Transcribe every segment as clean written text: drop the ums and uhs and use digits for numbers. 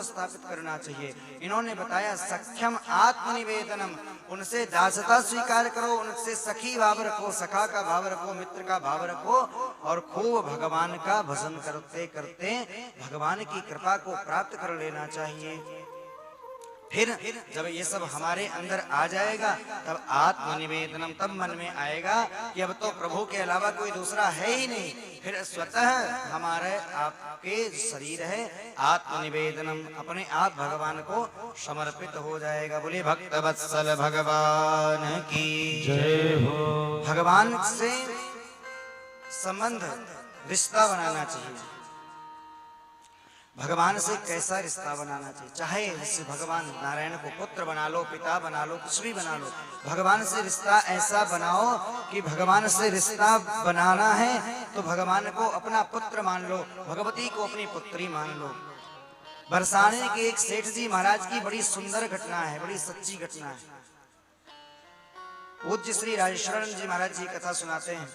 स्थापित करना चाहिए। इन्होंने बताया सख्यम आत्मनिवेदनम, उनसे दासता स्वीकार करो, उनसे सखी भाव रखो, सखा का भाव रखो, मित्र का भाव रखो और खूब भगवान का भजन करते करते भगवान की कृपा को प्राप्त कर लेना चाहिए। फिर जब ये सब हमारे अंदर आ जाएगा तब आत्मनिवेदनम, तब मन में आएगा कि अब तो प्रभु के अलावा कोई दूसरा है ही नहीं। फिर स्वतः हमारे आपके शरीर है आत्मनिवेदनम, अपने आप भगवान को समर्पित हो जाएगा। बोले भक्त वत्सल भगवान की जय हो। भगवान से संबंध रिश्ता बनाना चाहिए। भगवान से कैसा रिश्ता बनाना चाहिए? चाहे जिससे भगवान नारायण को पुत्र बना लो, पिता बना लो, कुछ भी बना लो, भगवान से रिश्ता ऐसा बनाओ कि भगवान से रिश्ता बनाना है तो भगवान को अपना पुत्र मान लो, भगवती को अपनी पुत्री मान लो। बरसाने के एक सेठ जी महाराज की बड़ी सुंदर घटना है, बड़ी सच्ची घटना है। पूज्य श्री राजेश्वरण जी महाराज जी कथा सुनाते हैं।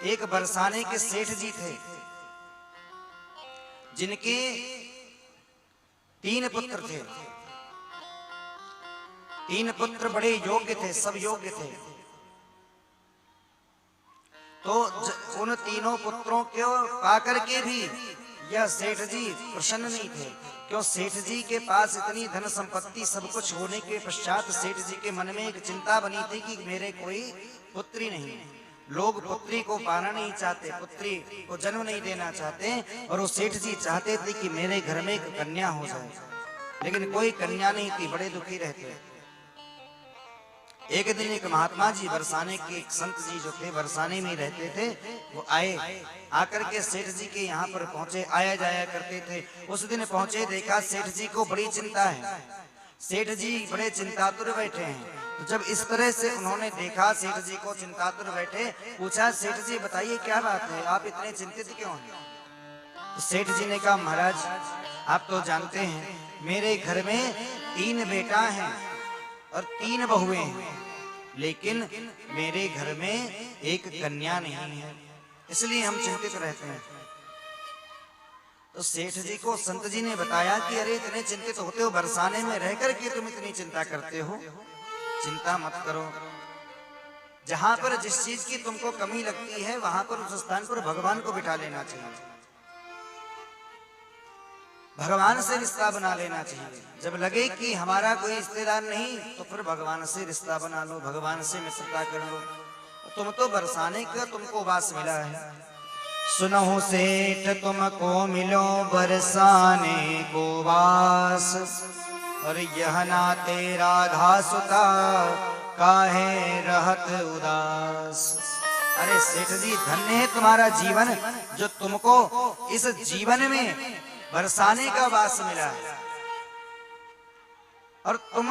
एक बरसाने के सेठ जी थे जिनके 3 पुत्र थे। 3 पुत्र बड़े योग्य थे, सब योग्य थे। तो उन तीनों पुत्रों को पाकर के भी यह सेठ जी प्रसन्न नहीं थे। क्यों? सेठ जी के पास इतनी धन संपत्ति सब कुछ होने के पश्चात सेठ जी के मन में एक चिंता बनी थी कि मेरे कोई पुत्री नहीं है। लोग पुत्री को पाना नहीं चाहते, पुत्री को जन्म नहीं देना चाहते, और वो सेठ जी चाहते थे कि मेरे घर में एक कन्या हो जाए, लेकिन कोई कन्या नहीं थी, बड़े दुखी रहते। एक दिन एक महात्मा जी बरसाने के एक संत जी जो थे बरसाने में रहते थे, वो आए, आकर के सेठ जी के यहाँ पर पहुंचे, आया जाया करते थे। उस दिन पहुंचे, देखा सेठ जी को बड़ी चिंता है, सेठ जी बड़े चिंतातुर बैठे हैं। तो जब इस तरह से उन्होंने देखा सेठ जी को चिंतातुर बैठे, पूछा सेठ जी बताइए क्या बात है, आप इतने चिंतित क्यों हैं? तो सेठ जी ने कहा महाराज आप तो जानते हैं मेरे घर में 3 बेटा हैं और 3 बहुएं हैं, लेकिन मेरे घर में एक कन्या नहीं है, इसलिए हम चिंतित रहते हैं। तो सेठ जी को संत जी ने बताया कि अरे इतने चिंतित होते हो, बरसाने में रह करके तुम इतनी चिंता करते हो, चिंता मत करो। जहां पर जिस चीज की तुमको कमी लगती है वहां पर उस स्थान पर भगवान को बिठा लेना चाहिए, भगवान से रिश्ता बना लेना चाहिए। जब लगे कि हमारा कोई रिश्तेदार नहीं तो फिर भगवान से रिश्ता बना लो, भगवान से मित्रता कर लो। तुम तो बरसाने का तुमको वास मिला है। सुनहु सेठ तुमको मिलो बरसाने को वास, और यह नाते राधा सुता काहे रहत उदास। अरे सेठ जी धन्य है तुम्हारा जीवन, जो तुमको इस जीवन में बरसाने का वास मिला है, और तुम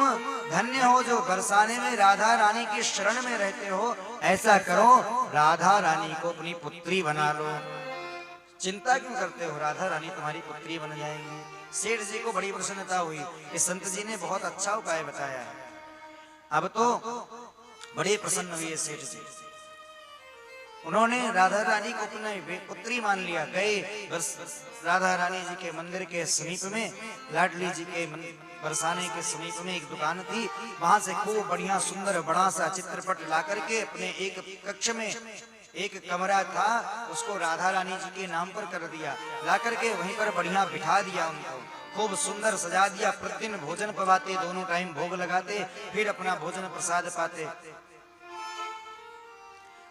धन्य हो जो बरसाने में राधा रानी की शरण में रहते हो। ऐसा करो राधा रानी को अपनी पुत्री बना लो। चिंता क्यों करते हो, राधा रानी तुम्हारी पुत्री बन जाएंगी। सेठ जी को बड़ी प्रसन्नता हुई, इस संत जी ने बहुत अच्छा उपाय बताया है। अब तो बड़े प्रसन्न हुए सेठ जी, उन्होंने राधा रानी को अपनी पुत्री मान लिया। गए राधा रानी जी के मंदिर के समीप में, लाडली जी के बरसाने के समीप में एक दुकान थी, वहां से खूब बढ़िया सुंदर बड़ा सा चित्रपट ला करके अपने एक कक्ष में एक कमरा था उसको राधा रानी जी के नाम पर कर दिया, ला करके वहीं पर बढ़िया बिठा दिया, उनको खूब सुंदर सजा दिया। प्रतिदिन भोजन पवाते, दोनों टाइम भोग लगाते, फिर अपना भोजन प्रसाद पाते।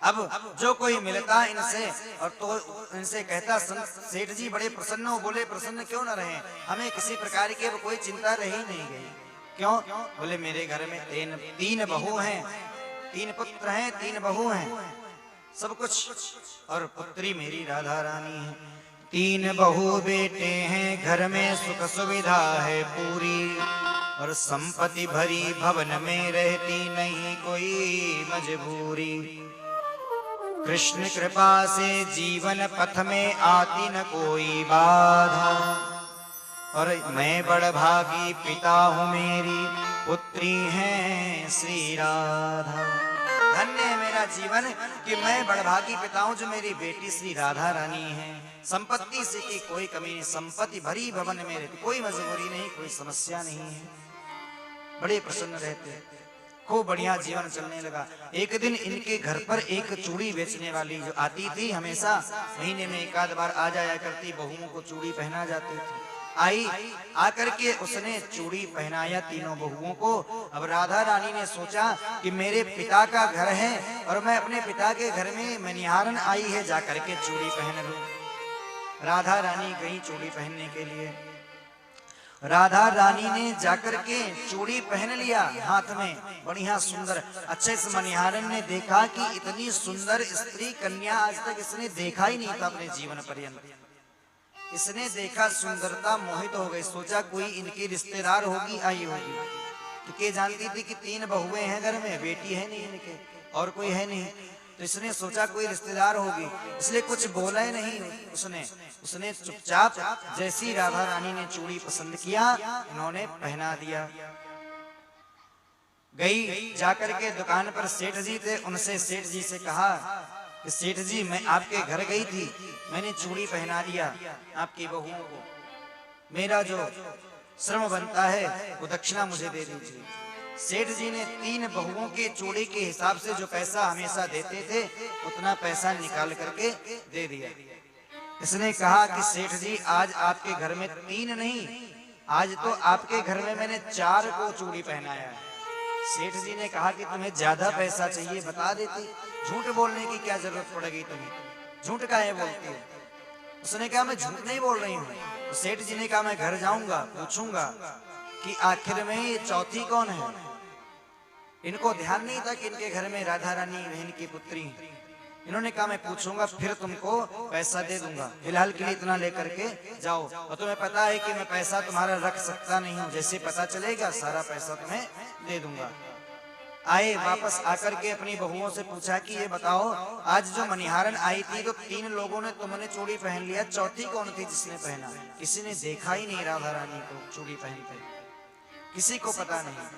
अब जो कोई मिलता इनसे और तो इनसे कहता सेठ जी बड़े प्रसन्न हो। बोले प्रसन्न क्यों न रहे, हमें किसी प्रकार की अब कोई चिंता रही नहीं गई। क्यों? बोले मेरे घर में 3 बहू हैं, 3 पुत्र हैं, 3 बहू हैं, सब कुछ, और पुत्री मेरी राधा रानी है। 3 बहू बेटे हैं, घर में सुख सुविधा है पूरी, और संपत्ति भरी भवन में रहती नहीं कोई मजबूरी। कृष्ण कृपा से जीवन पथ में आती न कोई बाधा, और मैं बड़ भागी पिता हूँ मेरी पुत्री है श्री राधा। धन्य है मेरा जीवन कि मैं बड़भागी पिता हूं जो मेरी बेटी श्री राधा रानी है। संपत्ति से की कोई कमी नहीं, संपत्ति भरी भवन में रहती, कोई मजबूरी नहीं, कोई समस्या नहीं है। बड़े प्रसन्न रहते, खूब बढ़िया जीवन चलने लगा। एक दिन इनके घर पर एक चूड़ी बेचने वाली जो आती थी, हमेशा महीने में एक आध बार आ जाया करती, बहुओं को चूड़ी पहना जाती थी। आई, आकर के उसने चूड़ी पहनाया तीनों बहुओं को। अब राधा रानी ने सोचा कि मेरे पिता का घर है और मैं अपने पिता के घर में मनिहारन आई है, जाकर के चूड़ी पहन लूं। राधा रानी गई चूड़ी पहनने के लिए। राधा रानी ने जाकर के चूड़ी पहन लिया हाथ में, बढ़िया सुंदर। अच्छे से मनिहारन ने देखा कि इतनी सुंदर स्त्री कन्या आज तक इसने देखा ही नहीं था अपने जीवन पर्यंत। इसने देखा सुंदरता, मोहित हो गई। सोचा कोई इनकी रिश्तेदार होगी, आई होगी, क्योंकि जानती थी कि 3 बहुएं हैं घर में, बेटी है नहीं इनके और कोई है नहीं। तो इसने सोचा कोई रिश्तेदार होगी, इसलिए कुछ बोला ही नहीं उसने चुपचाप जैसी राधा रानी ने चूड़ी पसंद किया, इन्होंने पहना दिया। गई जाकर के दुकान पर सेठ जी थे, उनसे सेठ जी से कहा कि सेठ जी मैं आपके घर गई थी, मैंने चूड़ी पहना दिया आपकी बहुओं को, मेरा जो श्रम बनता है वो दक्षिणा मुझे दे दीजिए। सेठ जी ने 3 बहुओं के चूड़ी के हिसाब से जो पैसा हमेशा देते थे उतना पैसा निकाल करके दे दिया। इसने कहा कि सेठ जी आज आपके घर में 3 नहीं, आज तो आपके घर में मैंने 4 को चूड़ी पहनाया है। सेठ जी ने कहा कि तुम्हें ज्यादा पैसा चाहिए बता देती, झूठ बोलने की क्या जरूरत पड़ेगी तुम्हें, झूठ काहे बोलती हो। उसने कहा मैं झूठ नहीं बोल रही हूँ। तो सेठ जी ने कहा मैं घर जाऊंगा, पूछूंगा कि आखिर में ये चौथी कौन है। इनको ध्यान नहीं था कि इनके घर में राधा रानी बहन की पुत्री है। इन्होंने कहा मैं पूछूंगा फिर तुमको पैसा दे दूंगा, फिलहाल के लिए इतना लेकर के जाओ। और तुम्हें पता है कि मैं पैसा तुम्हारा रख सकता नहीं हूँ, जैसे पता चलेगा सारा पैसा तुम्हें दे दूंगा। आए, वापस आकर के अपनी बहुओं से पूछा कि ये बताओ आज जो मनिहारन आई थी तो 3 लोगों ने तुमने चूड़ी पहन लिया, चौथी कौन थी जिसने पहना। किसी ने देखा ही नहीं राधा रानी को चूड़ी पहनते, किसी को पता नहीं,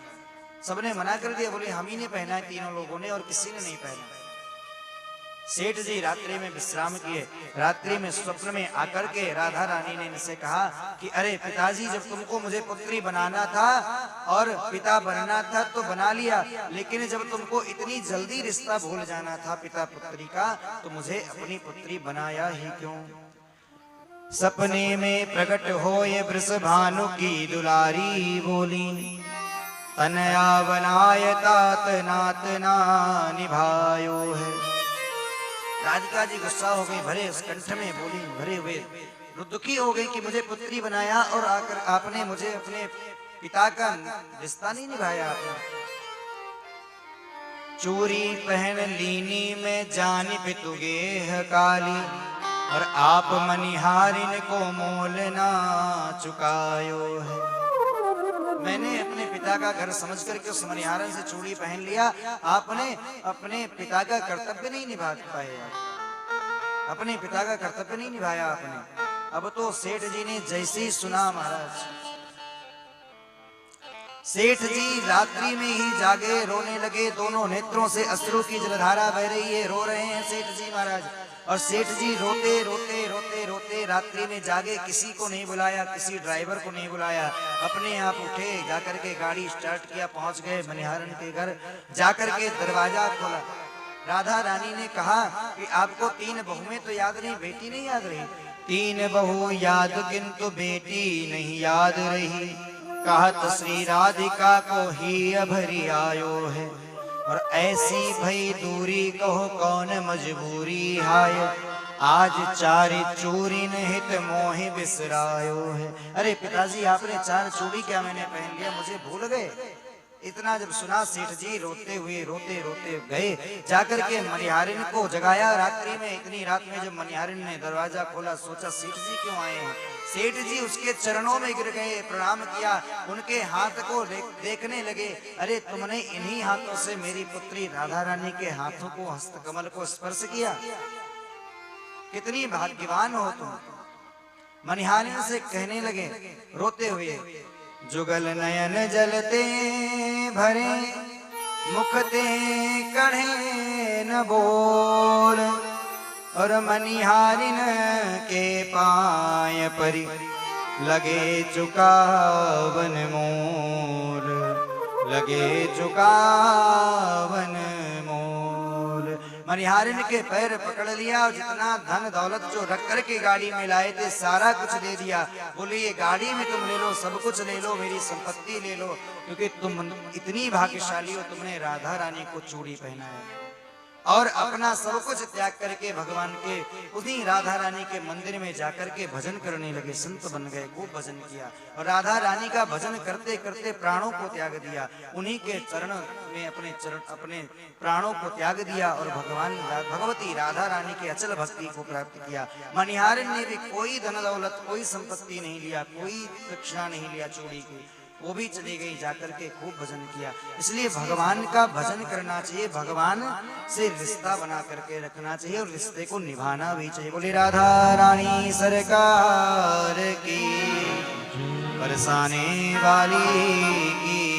सबने मना कर दिया, बोले हम ही ने पहना है 3 लोगों ने और किसी ने नहीं पहना। सेठ जी रात्रि में विश्राम किए। रात्रि में स्वप्न में आकर के राधा रानी ने इनसे कहा कि अरे पिताजी, जब तुमको मुझे पुत्री बनाना था और पिता बनना था तो बना लिया, लेकिन जब तुमको इतनी जल्दी रिश्ता भूल जाना था पिता पुत्री का तो मुझे अपनी पुत्री बनाया ही क्यों। सपने में प्रकट हो ये वृषभानु की दुलारी बोली, तनया बनाय तात नात ना निभायो है। राधिका जी गुस्सा हो गई, भरे उस कंठ में बोली, भरे हुए दुखी हो गई कि मुझे पुत्री बनाया और आकर आपने मुझे अपने पिता का रिश्ता नहीं निभाया। आपने चूरी पहन लीनी में जान पितुगे है काली, और आप मनिहारिन को मोल ना चुकायो है। मैंने अपने पिता का घर समझ करके उस मनिहारन से चूड़ी पहन लिया, आपने अपने पिता का कर्तव्य नहीं निभा पाए, अपने पिता का कर्तव्य नहीं निभाया आपने। अब तो सेठ जी ने जैसे ही सुना महाराज, सेठ जी रात्रि में ही जागे, रोने लगे, दोनों नेत्रों से अश्रु की जलधारा बह रही है, रो रहे हैं सेठ जी महाराज। और सेठ जी रोते रोते रोते रोते रात्रि में जागे, किसी को नहीं बुलाया, किसी ड्राइवर को नहीं बुलाया, अपने आप उठे, जाकर के गाड़ी स्टार्ट किया, पहुंच गए मनिहारन के घर। जाकर के दरवाजा खोला, राधा रानी ने कहा कि आपको 3 बहुएं तो याद नहीं, बेटी नहीं याद रही। 3 बहू याद किंतु बेटी नहीं याद रही, कहत श्री राधिका को ही अभरी आयो है, और ऐसी भई दूरी कहो कौन मजबूरी हाय, आज 4 चूरी हित मोहि बिसरायो है। अरे पिताजी आपने 4 चूड़ी क्या मैंने पहन लिया, मुझे भूल गए। इतना जब सुना सेठ जी रोते हुए रोते रोते गए, जाकर के मनिहारिन को जगाया रात्रि में। इतनी रात में जब मनिहारिन ने दरवाजा खोला, सोचा सेठ जी क्यों आए हैं। सेठ जी उसके चरणों में गिर गए, प्रणाम किया, उनके हाथ को देखने लगे। अरे तुमने इन्हीं हाथों से मेरी पुत्री राधा रानी के हाथों को, हस्तकमल को स्पर्श किया, कितनी भाग्यवान हो तुम। मनिहारिन से कहने लगे रोते हुए, जुगल नयन जलते भरे, मुखते कढ़े न न बोल, और मनिहारिन के पाय परि लगे चुकावन मोल, लगे चुकावन मोल। मनिहारिन के पैर पकड़ लिया और जितना धन दौलत जो रख कर के गाड़ी में लाए थे सारा कुछ दे दिया। बोले ये गाड़ी में तुम ले लो, सब कुछ ले लो, मेरी संपत्ति ले लो, क्योंकि तुम इतनी भाग्यशाली हो, तुमने राधा रानी को चूड़ी पहना है। और अपना सब कुछ त्याग करके भगवान के उसी राधा रानी के मंदिर में जाकर के भजन करने लगे, संत बन गए, खूब भजन किया और राधा रानी का भजन करते करते प्राणों को त्याग दिया। उन्हीं के चरण में अपने प्राणों को त्याग दिया और भगवती राधा रानी के अचल भक्ति को प्राप्त किया। मनिहारिन ने भी कोई धन दौलत, कोई संपत्ति नहीं लिया, कोई दक्षिणा नहीं लिया चूड़ी की, वो भी चली गई, जाकर के खूब भजन किया। इसलिए भगवान का भजन करना चाहिए, भगवान से रिश्ता बना करके रखना चाहिए और रिश्ते को निभाना भी चाहिए। बोले राधा रानी सरकार की, बरसाने वाली की